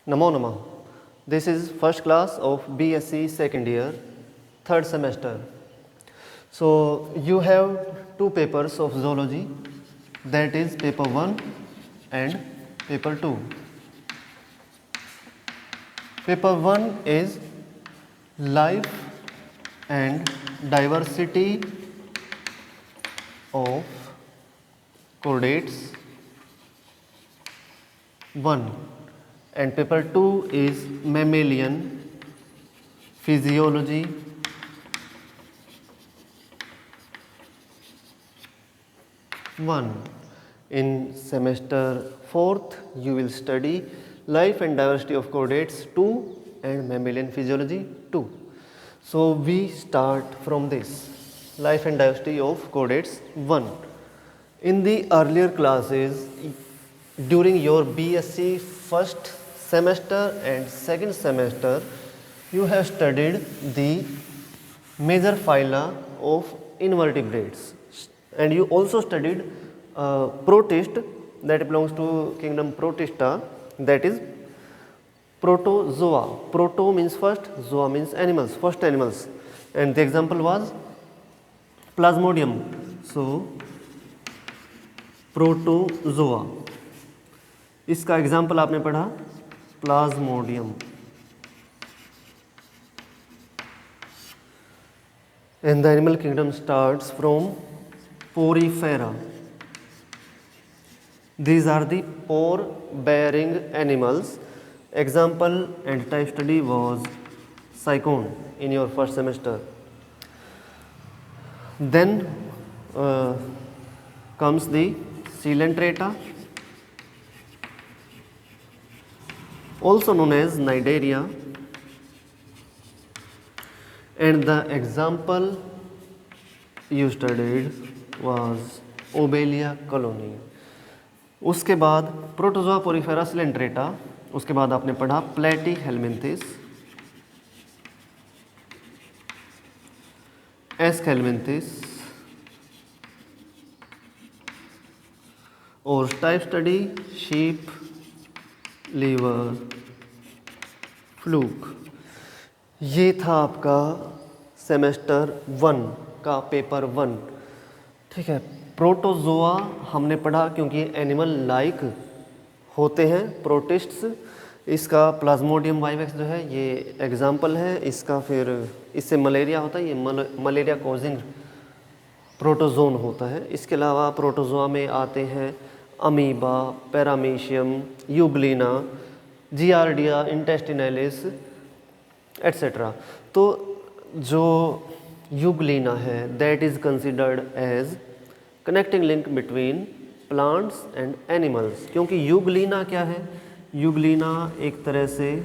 Namo Namah. This is first class of BSc second year, third semester. So you have two papers of zoology, that is paper 1 and paper 2. Paper 1 is life and diversity of chordates 1, and paper 2 is mammalian physiology 1. In semester 4th you will study life and diversity of chordates 2 and mammalian physiology 2. So we start from this life and diversity of chordates 1. In the earlier classes, during your BSc first semester and second semester, you have studied the major phyla of invertebrates, and you also studied protist that belongs to kingdom Protista, that is protozoa. Proto means first, zoa means animals, first animals, and the example was Plasmodium. So protozoa, इसका example आपने पढ़ा Plasmodium. And the animal kingdom starts from Porifera. These are the pore-bearing animals. Example and type study was cycone in your first semester. Then comes the Coelenterata, also known as Cnidaria, and the example you studied was Obelia colony. उसके बाद protozoa Porifera Coelenterata, उसके बाद आपने पढ़ा platyhelminthes, aschelminthes, और type study sheep, liver, fluke. ये था आपका सेमेस्टर 1 का पेपर 1. ठीक है. प्रोटोजोआ हमने पढ़ा क्योंकि एनिमल लाइक होते हैं, प्रोटिस्ट्स. इसका प्लाज्मोडियम वाइवेक्स जो है ये एग्जाम्पल है इसका. फिर इससे मलेरिया होता है, ये मलेरिया कॉजिंग प्रोटोजोन होता है. इसके अलावा प्रोटोजोआ में आते हैं amoeba, paramecium, euglena, giardia, intestinalis etcetera. तो जो यूग्लिना है that is considered as connecting link between plants and animals. क्योंकि यूग्लिना क्या है? यूग्लिना एक तरह से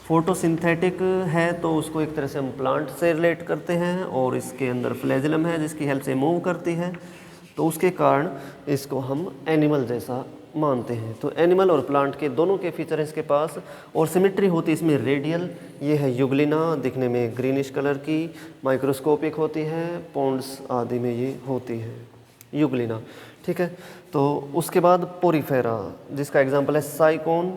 फोटोसिंथेटिक है, तो उसको एक तरह से हम प्लांट से रिलेट करते हैं, और इसके अंदर फ्लैजिलम है जिसकी हेल्प से मूव करती है, तो उसके कारण इसको हम एनिमल जैसा मानते हैं. तो एनिमल और प्लांट के दोनों के फीचर हैं इसके पास, और सिमेट्री होती है इसमें रेडियल. ये है यूग्लिना, दिखने में ग्रीनिश कलर की, माइक्रोस्कोपिक होती है, पॉन्ड्स आदि में ये होती है यूग्लिना. ठीक है. तो उसके बाद पोरीफेरा जिसका एग्जांपल है साइकोन.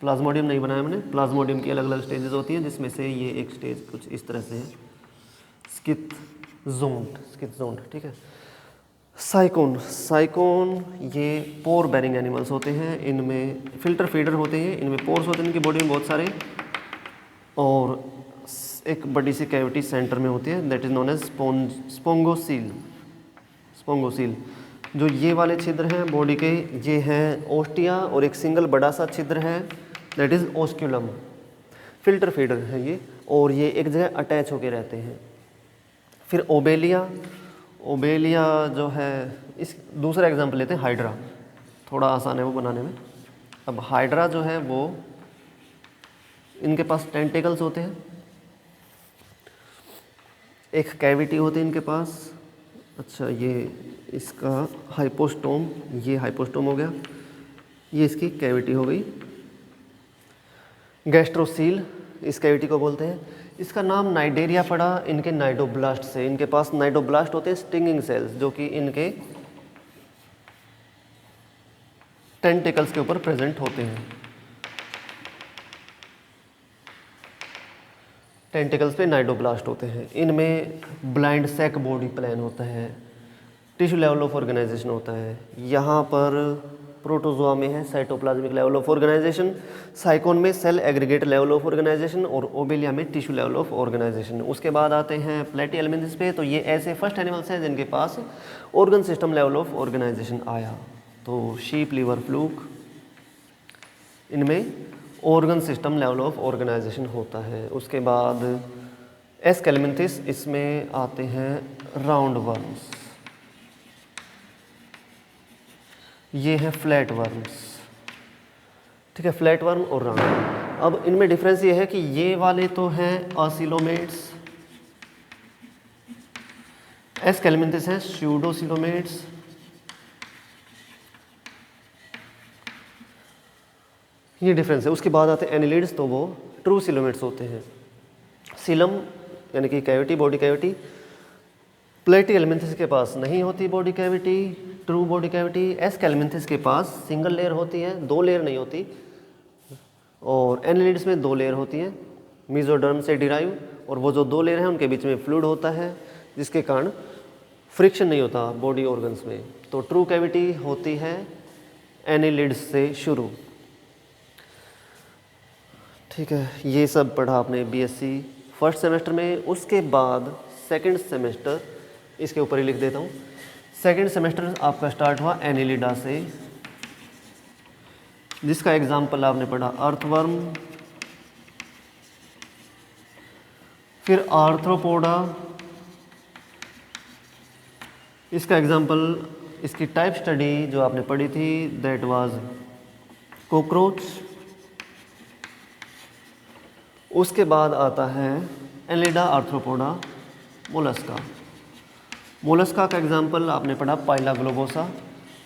प्लाज्मोडियम नहीं बनाया मैंने, प्लाज्मोडियम की अलग अलग स्टेजेस होती हैं जिसमें से ये एक स्टेज कुछ इस तरह से है, स्किथजोन्ट. ठीक है. साइकोन ये पोर बेरिंग एनिमल्स होते हैं, इनमें फिल्टर फीडर होते हैं, इनमें पोर्स होते हैं इनकी बॉडी में बहुत सारे, और एक बड़ी सी कैविटी सेंटर में होती है दैट इज़ नोन एज स्पोंगोसील. जो ये वाले छिद्र हैं बॉडी के, ये हैं ओस्टिया, और एक सिंगल बड़ा सा छिद्र है दैट इज़ ओस्क्यूलम. फिल्टर फीडर है ये, और ये एक जगह अटैच होके रहते हैं. फिर ओबेलिया जो है, इस दूसरा एग्जांपल लेते हैं हाइड्रा, थोड़ा आसान है वो बनाने में. अब हाइड्रा जो है वो, इनके पास टेंटिकल्स होते हैं, एक कैविटी होती है इनके पास. अच्छा, ये इसका हाइपोस्टोम, ये हाइपोस्टोम हो गया, ये इसकी कैविटी हो गई. गैस्ट्रोसील इस कैविटी को बोलते हैं. इसका नाम नाइडेरिया पड़ा इनके नाइडोब्लास्ट से. इनके पास नाइडोब्लास्ट होते हैं, स्टिंगिंग सेल्स, जो कि इनके टेंटिकल्स के ऊपर प्रेजेंट होते हैं। टेंटिकल्स पे नाइडोब्लास्ट होते हैं। इनमें ब्लाइंड सैक बॉडी प्लान होता है, टिश्यू लेवल ऑफ ऑर्गेनाइजेशन होता है। यहाँ पर प्रोटोजोआ में है cytoplasmic level of organisation, sycon में cell aggregate level of organisation और ओबेलिया में टिश्यू लेवल ऑफ ऑर्गेनाइजेशन। उसके बाद आते हैं प्लेटिहेल्मिन्थेस पे, तो ये ऐसे फर्स्ट एनिमल्स हैं जिनके पास organ system level of organisation आया। तो शीप, लीवर, फ्लूक, इनमें organ system level of organisation होता है। उसके बाद एस्केल्मिन्थिस, इसमें आते हैं राउंड वर्म्स, ये है फ्लैट वर्म्स, ठीक है, फ्लैट वर्म और राउंड वर्म। अब इनमें डिफरेंस ये है कि ये वाले तो हैं असिलोमेट्स, एस्केल्मिन्थिस हैं स्यूडोसिलोमेट्स, ये डिफरेंस है। उसके बाद आते हैं एनिलिड्स, तो वो ट्रू सिलोमेट्स होते हैं। सिलम यानी कि कैविटी, बॉडी कैविटी, प्लेटिहेल्मिन्थिस के पास नहीं होती body cavity, true body cavity. Aschelminthes के पास सिंगल लेयर होती है, 2 लेयर नहीं होती, और एनिलिड्स में 2 लेयर होती हैं, मेसोडर्म से डिराइव, और वो जो 2 लेयर हैं उनके बीच में फ्लूइड होता है जिसके कारण फ्रिक्शन नहीं होता बॉडी ऑर्गन्स में। तो ट्रू कैविटी होती है एनिलिड्स से शुरू, ठीक है। ये सब पढ़ा आपने बीएससी फर्स्ट सेमेस्टर में। उसके बाद सेकंड सेमेस्टर, इसके ऊपर ही लिख देता हूँ, सेकंड सेमेस्टर आपका स्टार्ट हुआ एनिलिडा से, जिसका एग्जाम्पल आपने पढ़ा अर्थवर्म, फिर आर्थ्रोपोडा, इसका एग्जाम्पल, इसकी टाइप स्टडी जो आपने पढ़ी थी दैट वाज कॉकरोच। उसके बाद आता है एनिलिडा, आर्थ्रोपोडा, मोलस्का। मोलस्का का एग्जाम्पल आपने पढ़ा पाइला ग्लोबोसा।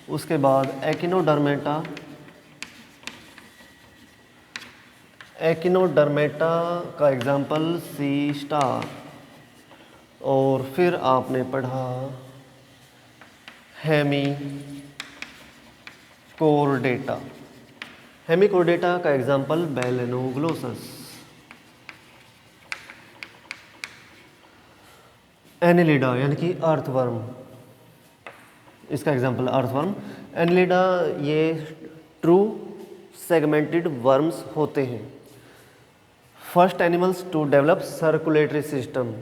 उसके बाद एकिनोडर्मेटा, एकिनोडर्मेटा का एग्जाम्पल सी स्टार। और फिर आपने पढ़ा हेमिकोर्डेटा, हेमिकोर्डेटा का एग्जाम्पल बेलेनोग्लोसस। एनिलिडा यानी कि अर्थवर्म, इसका एग्जाम्पल अर्थवर्म। एनिलिडा ये ट्रू सेगमेंटेड वर्म्स होते हैं, first animals to develop circulatory system.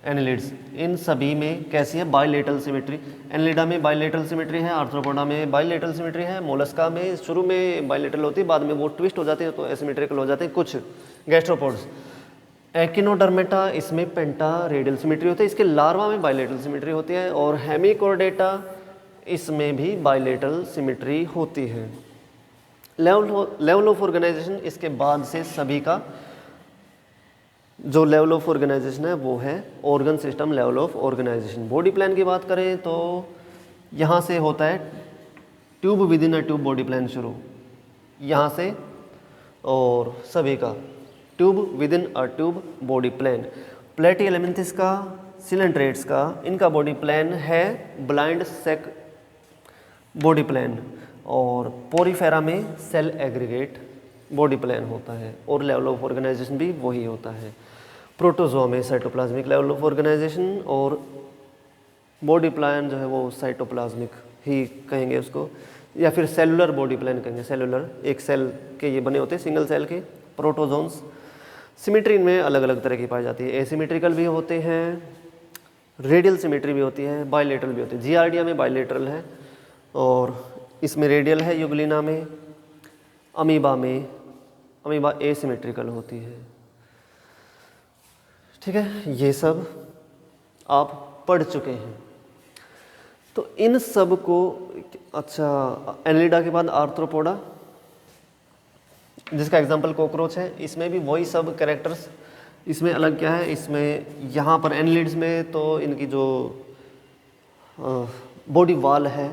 Annelids इन सभी में कैसी है, बाइलेटरल सिमेट्री। एनिलिडा में बाइलेटरल सिमेट्री है, आर्थ्रोपोडा में बाइलेटरल सिमेट्री है, मोलस्का में शुरू में बाइलेटरल होती है, बाद में वो ट्विस्ट हो जाते हैं तो एसिमेट्रिकल हो जाते हैं कुछ गैस्ट्रोपोड्स। एकिनोडर्मेटा, इसमें पेंटा रेडियल सिमेट्री होती है, इसके लार्वा में बाइलेटरल सिमेट्री होती है। और हेमिकोर्डेटा, इसमें भी बाइलेटरल सिमेट्री होती है। लेवल ऑफ ऑर्गेनाइजेशन, इसके बाद से सभी का जो लेवल ऑफ ऑर्गेनाइजेशन है वो है organ system level of organisation. Body plan की बात करें तो यहाँ से होता है tube within a tube body plan शुरू, यहाँ से, और सभी का tube within a tube body plan. Platyhelminthes का, सिलेंट्रेट्स का, इनका बॉडी प्लान है ब्लाइंड सेक बॉडी प्लान, और पोरीफेरा में सेल एग्रीगेट बॉडी प्लान होता है, और लेवल ऑफ ऑर्गेनाइजेशन भी वही होता है। प्रोटोजोआ में साइटोप्लाज्मिक लेवल ऑफ ऑर्गेनाइजेशन, और बॉडी प्लान जो है वो साइटोप्लाज्मिक ही कहेंगे उसको, या फिर सेलुलर बॉडी प्लान कहेंगे। सेलुलर, एक सेल के ये बने होते हैं, सिंगल सेल के प्रोटोजोन्स। सिमेट्री में अलग अलग तरह की पाई जाती है, एसिमेट्रिकल भी होते हैं, रेडियल सिमेट्री भी होती है, बाइलेटरल भी होती है। जियार्डिया में बाइलेटरल है और इसमें रेडियल है, यूग्लिना में, अमीबा में, अमीबा एसिमेट्रिकल होती है, ठीक है। ये सब आप पढ़ चुके हैं। तो इन सब को, अच्छा, एनिलिडा के बाद आर्थ्रोपोडा, जिसका एग्जाम्पल कॉकरोच है, इसमें भी वही सब कैरेक्टर्स। इसमें अलग क्या है, इसमें यहाँ पर एनिलिड्स में तो इनकी जो बॉडी वॉल है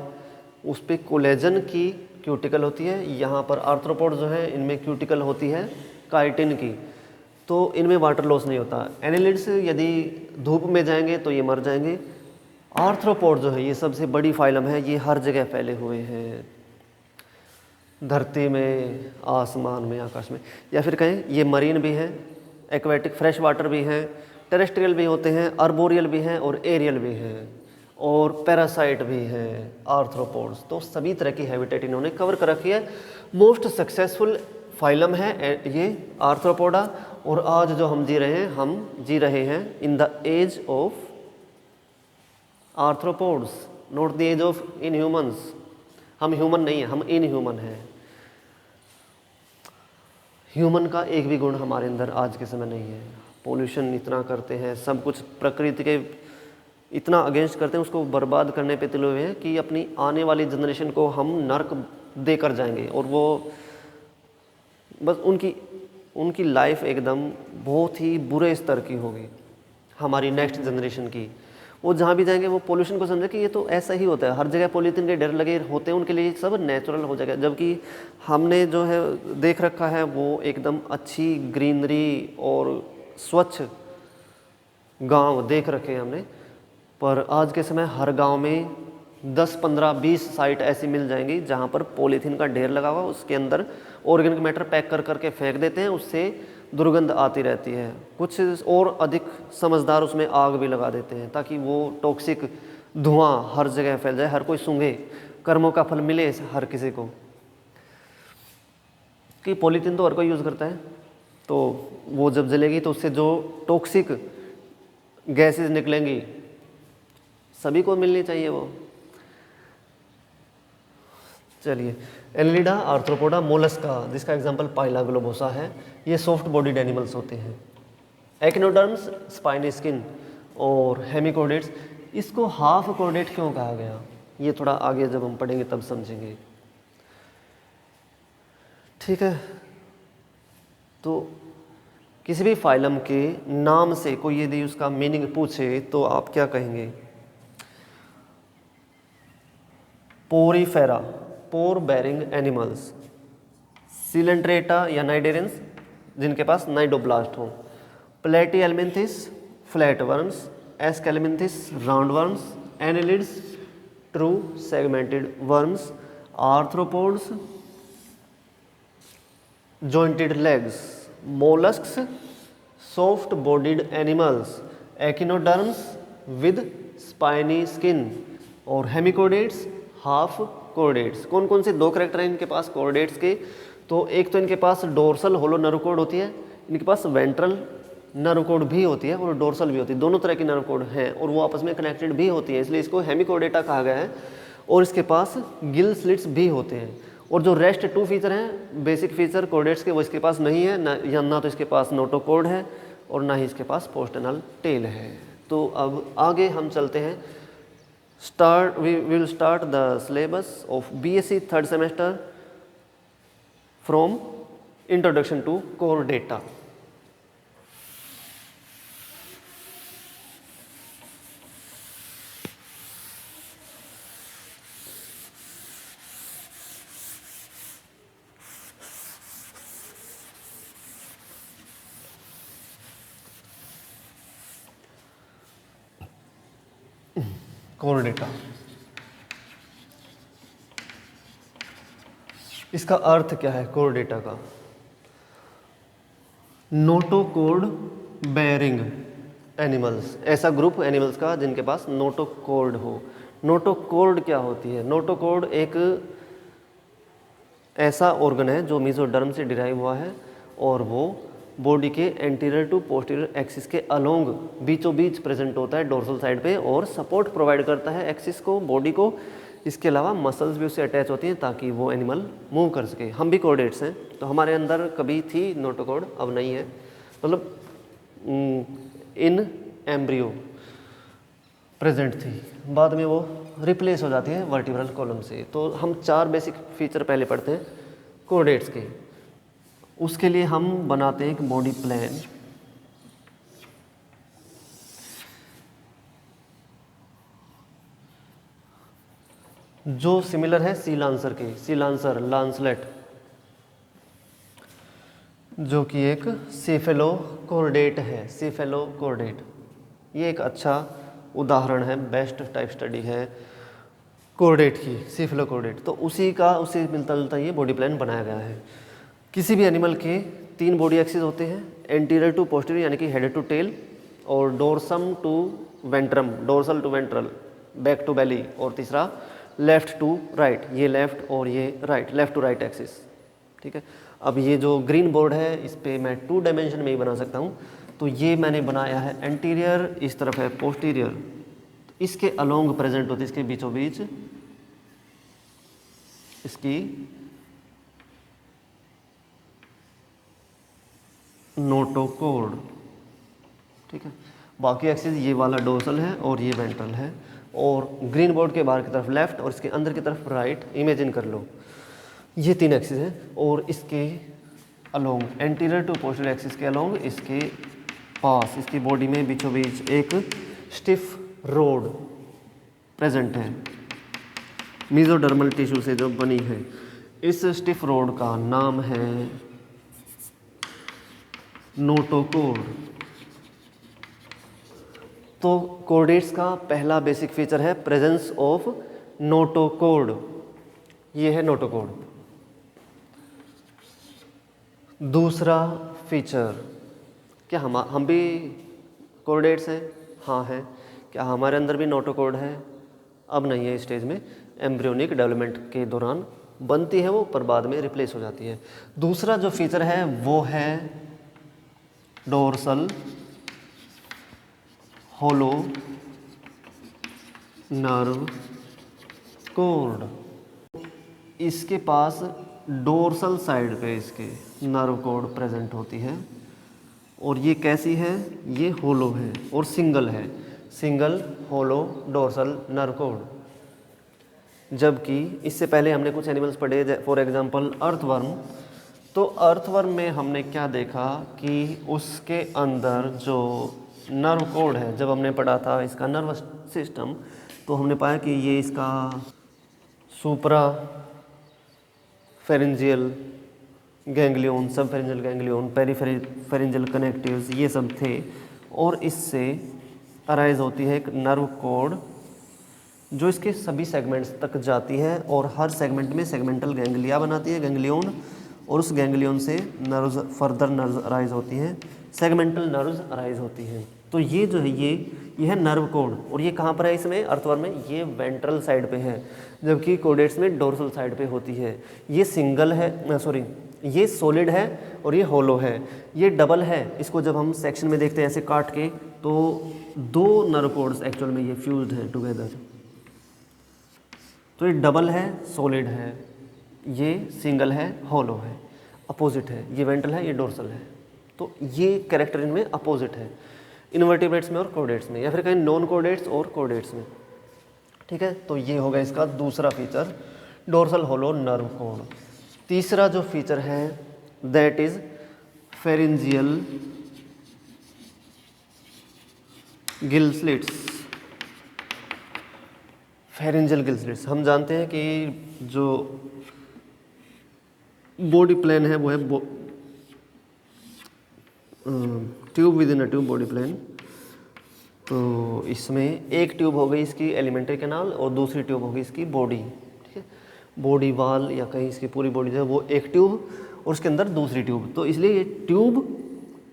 उस पर कोलेजन की क्यूटिकल होती है। यहाँ पर आर्थ्रोपोड जो है इनमें क्यूटिकल होती है काइटिन की, तो इनमें वाटर लॉस नहीं होता। एनिलिड्स यदि धूप में जाएंगे तो ये मर जाएंगे। आर्थ्रोपोड जो है ये सबसे बड़ी फाइलम है, ये हर जगह फैले हुए हैं। धरती में, आसमान में, आकाश में, या फिर कहें ये मरीन भी हैं, एक्वेटिक फ्रेश वाटर भी हैं, टेरेस्ट्रियल भी होते हैं, अर्बोरियल भी हैं और एरियल भी हैं, और पैरासाइट भी हैं, आर्थ्रोपोड्स। तो सभी तरह की हैबिटेट इन्होंने कवर कर रखी है। मोस्ट सक्सेसफुल फाइलम है ये आर्थ्रोपोडा। और आज जो हम जी रहे हैं in the age of arthropods, not the age of in humans. हम ह्यूमन नहीं हैं, हम इन ह्यूमन हैं। ह्यूमन का एक भी गुण हमारे अंदर आज के समय नहीं है। पोल्यूशन इतना करते हैं, सब कुछ प्रकृति के इतना अगेंस्ट करते हैं, उसको बर्बाद करने पे तुले हुए हैं कि अपनी आने वाली जनरेशन को हम नर्क देकर जाएंगे। और वो बस उनकी लाइफ एकदम बहुत ही बुरे स्तर की होगी, हमारी नेक्स्ट जनरेशन की। वो जहाँ भी जाएंगे वो पोल्यूशन को समझे कि ये तो ऐसा ही होता है, हर जगह पॉलीथीन के ढेर लगे होते हैं, उनके लिए सब नेचुरल हो जाएगा। जबकि हमने जो है देख रखा है वो एकदम अच्छी ग्रीनरी और स्वच्छ गांव देख रखे हैं हमने। पर आज के समय हर गांव में 10, 15, 20 साइट ऐसी मिल जाएंगी जहां पर पॉलीथीन का ढेर लगा हुआ, उसके अंदर ऑर्गेनिक मैटर पैक कर करके फेंक देते हैं, उससे दुर्गंध आती रहती है। कुछ और अधिक समझदार उसमें आग भी लगा देते हैं ताकि वो टॉक्सिक धुआं हर जगह फैल जाए, हर कोई सूंघे, कर्मों का फल मिले हर किसी को। कि पॉलीथीन तो हर कोई यूज़ करता है, तो वो जब जलेगी तो उससे जो टॉक्सिक गैसेज निकलेंगी सभी को मिलनी चाहिए वो। चलिए, एनलिडा, आर्थ्रोपोडा, मोलस्का, जिसका एग्जांपल पाइला ग्लोबोसा है, ये सॉफ्ट बॉडीड एनिमल्स होते हैं। एक्नोडर्म्स, स्पाइनी स्किन और हेमिकोडेट्स। इसको हाफ कोडेट क्यों कहा गया, ये थोड़ा आगे जब हम पढ़ेंगे तब समझेंगे। ठीक है, तो किसी भी फाइलम के नाम से कोई यदि उसका मीनिंग पूछे तो आप क्या कहेंगे? Porifera, pore bearing animals. Coelenterata या नाइडेरियंस, जिनके पास नाइडोब्लास्ट हो। Platyhelminthes, flat worms. Aschelminthes, round worms. Annelids, true segmented worms. Arthropods, jointed legs. Molluscs, soft bodied animals. Echinoderms with spiny skin. और हेमिकोडेट्स, हाफ कोर्डेट्स। कौन कौन से 2 character हैं इनके पास कोर्डेट्स के? तो एक तो इनके पास डोर्सल होलो नर्व कोड होती है, इनके पास वेंट्रल नर्व कोड भी होती है और डोर्सल भी होती है, दोनों तरह की नर्व कोड हैं और वो आपस में कनेक्टेड भी होती है, इसलिए इसको हेमिकोडेटा कहा गया है। और इसके पास गिल स्लिट्स भी होते हैं। और जो रेस्ट 2 फीचर हैं, बेसिक फीचर कोर्डेट्स के, वो इसके पास नहीं है, ना तो इसके पास नोटोकोड है और ना ही इसके पास पोस्टनल टेल है। तो अब आगे हम चलते हैं। We will start the syllabus of BSc 3rd semester from Introduction to Core Data. Core data, इसका अर्थ क्या है कोर डेटा का? नोटोकोड बेयरिंग एनिमल्स, ऐसा ग्रुप एनिमल्स का जिनके पास नोटोकोड हो। नोटोकोड क्या होती है? नोटोकोड एक ऐसा ऑर्गन है जो मेसोडर्म से डिराइव हुआ है और वो बॉडी के एंटीरियर टू पोस्टीरियर एक्सिस के अलोंग बीचों बीच प्रेजेंट होता है डोर्सल साइड पे और सपोर्ट प्रोवाइड करता है एक्सिस को, बॉडी को। इसके अलावा मसल्स भी उससे अटैच होती हैं ताकि वो एनिमल मूव कर सके। हम भी कोर्डेट्स हैं, तो हमारे अंदर कभी थी नोटोकोड, अब नहीं है, मतलब इन एम्ब्रियो प्रेजेंट थी, बाद में वो रिप्लेस हो जाती है वर्टिब्रल कॉलम से। तो हम 4 बेसिक फीचर पहले पढ़ते हैं कोर्डेट्स के। उसके लिए हम बनाते हैं एक बॉडी प्लान। जो सिमिलर है सी लांसर के, सी लांसर, लांसलेट, जो कि एक सेफेलोकोर्डेट है। सेफेलोकोर्डेट ये एक अच्छा उदाहरण है, बेस्ट टाइप स्टडी है कोर्डेट की, सीफलोकोर्डेट, तो उसी मिलता जुलता ये बॉडी प्लान बनाया गया है। किसी भी एनिमल के 3 बॉडी एक्सिस होते हैं, एंटीरियर टू पोस्टीरियर यानी कि हेड टू टेल, और dorsum to ventrum, dorsal to ventral, back to belly, और तीसरा लेफ्ट टू राइट, ये लेफ्ट और ये right, left to right axis. ठीक है, अब ये जो ग्रीन बोर्ड है इस पे मैं 2 डायमेंशन में ही बना सकता हूँ। तो ये मैंने बनाया है एंटीरियर, इस तरफ है पोस्टीरियर, इसके अलोंग प्रेजेंट होती है, इसके बीचों बीच इसकी नोटोकोर्ड। ठीक है, बाकी एक्सिस ये वाला डोर्सल है और ये वेंट्रल है, और ग्रीन बोर्ड के बाहर की तरफ लेफ्ट और इसके अंदर की तरफ राइट, इमेजिन कर लो ये 3 एक्सिस हैं, और इसके along anterior to posterior axis के अलोंग इसके पास इसकी बॉडी में बीचों बीच एक स्टिफ रोड प्रेजेंट है, मेसोडर्मल टिश्यू से जो बनी है। इस स्टिफ रोड का नाम है नोटोकोर्ड। तो कोर्डेट्स का पहला बेसिक फीचर है प्रेजेंस ऑफ नोटोकोर्ड, ये है नोटोकोर्ड। दूसरा फीचर, क्या हम भी कोर्डेट्स हैं? हाँ हैं। क्या हमारे अंदर भी नोटोकोर्ड है? अब नहीं है, इस स्टेज में एम्ब्रियोनिक डेवलपमेंट के दौरान बनती है वो, पर बाद में रिप्लेस हो जाती है। दूसरा जो फीचर है वो है डोर्सल होलो नर्व कोर्ड। इसके पास डोर्सल साइड पे इसके नर्व कोर्ड प्रेजेंट होती है, और ये कैसी है? ये होलो है और सिंगल है, सिंगल होलो डोर्सल नर्व कोर्ड। जबकि इससे पहले हमने कुछ एनिमल्स पढ़े, फॉर एग्जांपल अर्थवर्म। तो अर्थवर्म में हमने क्या देखा कि उसके अंदर जो नर्व कोड है, जब हमने पढ़ा था इसका नर्वस सिस्टम, तो हमने पाया कि ये इसका सुप्रा फेरेंजियल गैंग्लियन, सब फेरेंजियल गैंग्लियन, पेरीफेरेंजियल कनेक्टिव्स, ये सब थे, और इससे अराइज होती है एक नर्व कोड जो इसके सभी सेगमेंट्स तक जाती है, और हर सेगमेंट में सेगमेंटल गैंग्लिया बनाती है, गैंग्लियन, और उस गैंग्लियन से नर्व्स, फर्दर नर्व्स अराइज होती हैं, सेगमेंटल नर्व्स अराइज होती हैं। तो ये जो है ये है नर्व कोड, और ये कहाँ पर है? इसमें अर्थवर्म में ये वेंट्रल साइड पे है, जबकि कोडेट्स में डोर्सल साइड पे होती है। ये सिंगल है, सॉरी, ये सॉलिड है और ये होलो है। ये डबल है, इसको जब हम सेक्शन में देखते हैं ऐसे काट के, तो 2 नर्व कोड्स एक्चुअल में ये फ्यूज्ड हैं टुगेदर। तो ये डबल है, सॉलिड है, ये सिंगल है, होलो है, अपोजिट है, ये वेंट्रल है, ये डोर्सल है। तो ये कैरेक्टर इनमें अपोजिट है, इनवर्टिब्रेट्स में और कोर्डेट्स में, या फिर कहीं नॉन कोर्डेट्स और कोर्डेट्स में। ठीक है, तो ये होगा इसका दूसरा feature, dorsal hollow nerve cord. तीसरा जो फीचर है that is pharyngeal gill slits. Pharyngeal gill slits, हम जानते हैं कि जो बॉडी प्लान है वो है tube within a tube body plan. तो इसमें एक ट्यूब हो गई इसकी एलिमेंट्री कैनाल, और दूसरी ट्यूब होगी इसकी बॉडी। ठीक है, बॉडी वाल या कहीं इसकी पूरी बॉडी जो है वो एक ट्यूब, और उसके अंदर दूसरी ट्यूब। तो इसलिए ये tube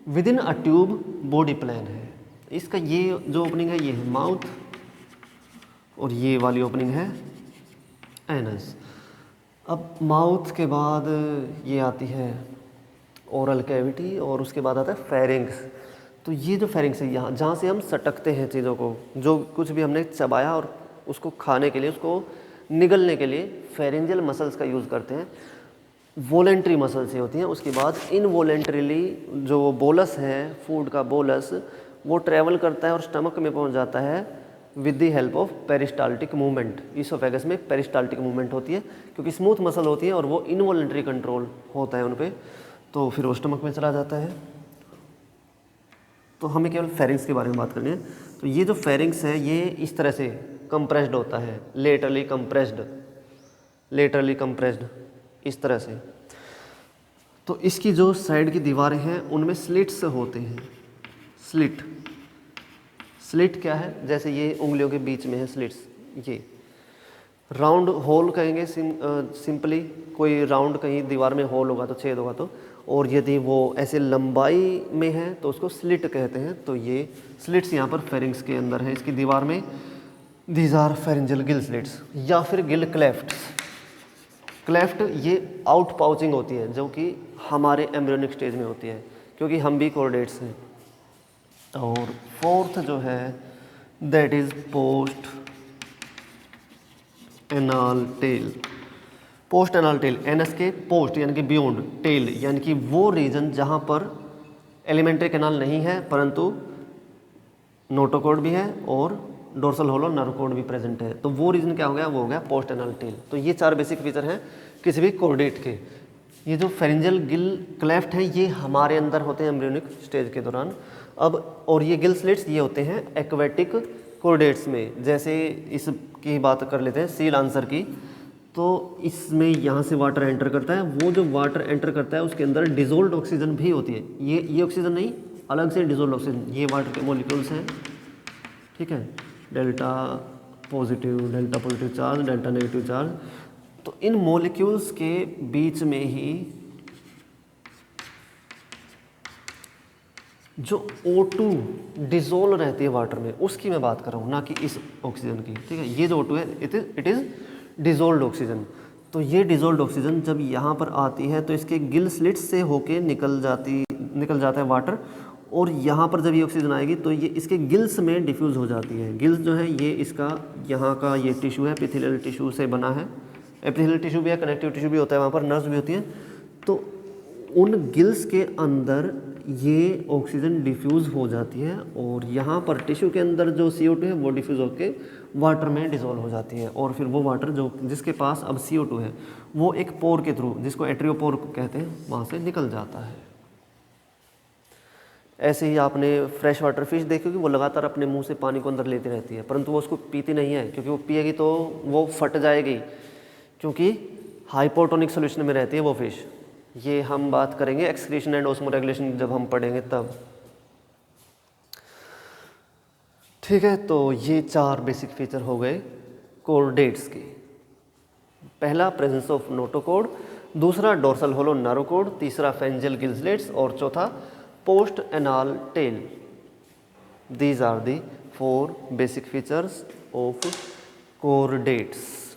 within a tube body plan है। इसका ये जो ओपनिंग है ये है माउथ, और ये वाली ओपनिंग है एनस। अब माउथ के बाद ये आती है ओरल कैविटी, और उसके बाद आता है फेरिंग्स। तो ये जो फेरिंग्स है, यहाँ जहाँ से हम सटकते हैं चीज़ों को, जो कुछ भी हमने चबाया और उसको खाने के लिए, उसको निगलने के लिए फेरेंजियल मसल्स का यूज़ करते हैं। वॉलेंट्री मसल्स ही होती हैं। उसके बाद इनवॉलेंट्रीली जो बोलस है, फूड का बोलस, वो ट्रैवल करता है और स्टमक में पहुँच जाता है with the help of peristaltic movement. Oesophagus में पेरिस्टाल्टिक मूवमेंट होती है, क्योंकि स्मूथ मसल होती है और वो इनवॉलेंट्री कंट्रोल होता है उन पर, तो फिर वो स्टमक में चला जाता है। तो हमें केवल फेरिंग्स के बारे में बात करनी है। तो ये जो फेरिंग्स है ये इस तरह से कंप्रेस्ड होता है, लेटरली कंप्रेस्ड इस तरह से। तो इसकी जो साइड की दीवारें हैं उनमें स्लिट्स होते हैं। स्लिट क्या है? जैसे ये उंगलियों के बीच में है स्लिट्स, ये राउंड होल कहेंगे सिंपली, कोई राउंड कहीं दीवार में होल होगा तो छेद होगा तो, और यदि वो ऐसे लंबाई में है तो उसको स्लिट कहते हैं। तो ये स्लिट्स यहाँ पर फेरिंग्स के अंदर है इसकी दीवार में, these are pharyngeal gill slits या फिर गिल क्लेफ्ट। क्लेफ्ट ये आउट पाउचिंग होती है जो कि हमारे एम्ब्रियोनिक स्टेज में होती है क्योंकि हम भी कॉर्डेट्स हैं। और फोर्थ जो है that is post anal tail. Post anal tail, anus के पोस्ट यानी कि बियॉन्ड, टेल यानी कि वो रीजन जहाँ पर एलिमेंट्री कैनाल नहीं है परंतु नोटोकॉर्ड भी है और डोर्सल होलो नर्वकॉर्ड भी प्रेजेंट है। तो वो रीजन क्या हो गया, वो हो गया पोस्ट एनाल टेल। तो ये 4 बेसिक फीचर हैं किसी भी कॉर्डेट के। ये जो फेरिंजियल गिल क्लेफ्ट हैं ये हमारे अंदर होते हैं एम्ब्रियोनिक स्टेज के दौरान। अब और ये गिल स्लिट्स ये होते हैं एक्वेटिक कॉर्डेट्स में। जैसे इसकी बात कर लेते हैं सील आंसर की, तो इसमें यहाँ से वाटर एंटर करता है, वो जो वाटर एंटर करता है उसके अंदर डिजोल्व ऑक्सीजन भी होती है। ये ऑक्सीजन नहीं, अलग से डिजोल्व ऑक्सीजन, ये वाटर के मॉलिक्यूल्स हैं, ठीक है, delta positive charge, delta negative charge. तो इन मॉलिक्यूल्स के बीच में ही जो O2 डिजोल्व रहती है वाटर में उसकी मैं बात कर रहा हूँ, ना कि इस ऑक्सीजन की, ठीक है। ये जो O2 है इट इज़ डिजोल्व ऑक्सीजन। तो ये डिजोल्व ऑक्सीजन जब यहाँ पर आती है तो इसके गिल स्लिट्स से होके निकल जाता है वाटर, और यहाँ पर जब ये ऑक्सीजन आएगी तो ये इसके गिल्स में डिफ्यूज़ हो जाती है। गिल्स जो है ये इसका यहाँ का ये टिश्यू है, एपिथेलियल टिश्यू से बना है। एपिथेलियल टिश्यू भी है, कनेक्टिव टिश्यू भी होता है, वहाँ पर नर्व्स भी होती हैं। तो उन गिल्स के अंदर ये ऑक्सीजन डिफ्यूज़ हो जाती है और यहाँ पर टिश्यू के अंदर जो CO2 है वो डिफ्यूज़ होकर वाटर में डिज़ोल्व हो जाती है। और फिर वो वाटर जो जिसके पास अब CO2 है वो एक पोर के थ्रू, जिसको एट्रियोपोर कहते हैं, वहाँ से निकल जाता है। ऐसे ही आपने फ्रेश वाटर फिश देखी होगी, वो लगातार अपने मुंह से पानी को अंदर लेती रहती है, परंतु वो उसको पीती नहीं है क्योंकि वो पिएगी तो वो फट जाएगी, क्योंकि हाइपोटोनिक सॉल्यूशन में रहती है वो फिश। ये हम बात करेंगे एक्सक्रीशन एंड ऑस्मोरेगुलेशन जब हम पढ़ेंगे तब, ठीक है। तो ये 4 बेसिक फीचर हो गए कॉर्डेट्स के। पहला प्रेजेंस ऑफ नोटोकॉर्ड, दूसरा डोर्सल होलो नर्वकॉर्ड, तीसरा फेरिंजियल गिल स्लिट्स और चौथा post anal tail. These are the 4 basic features of chordates.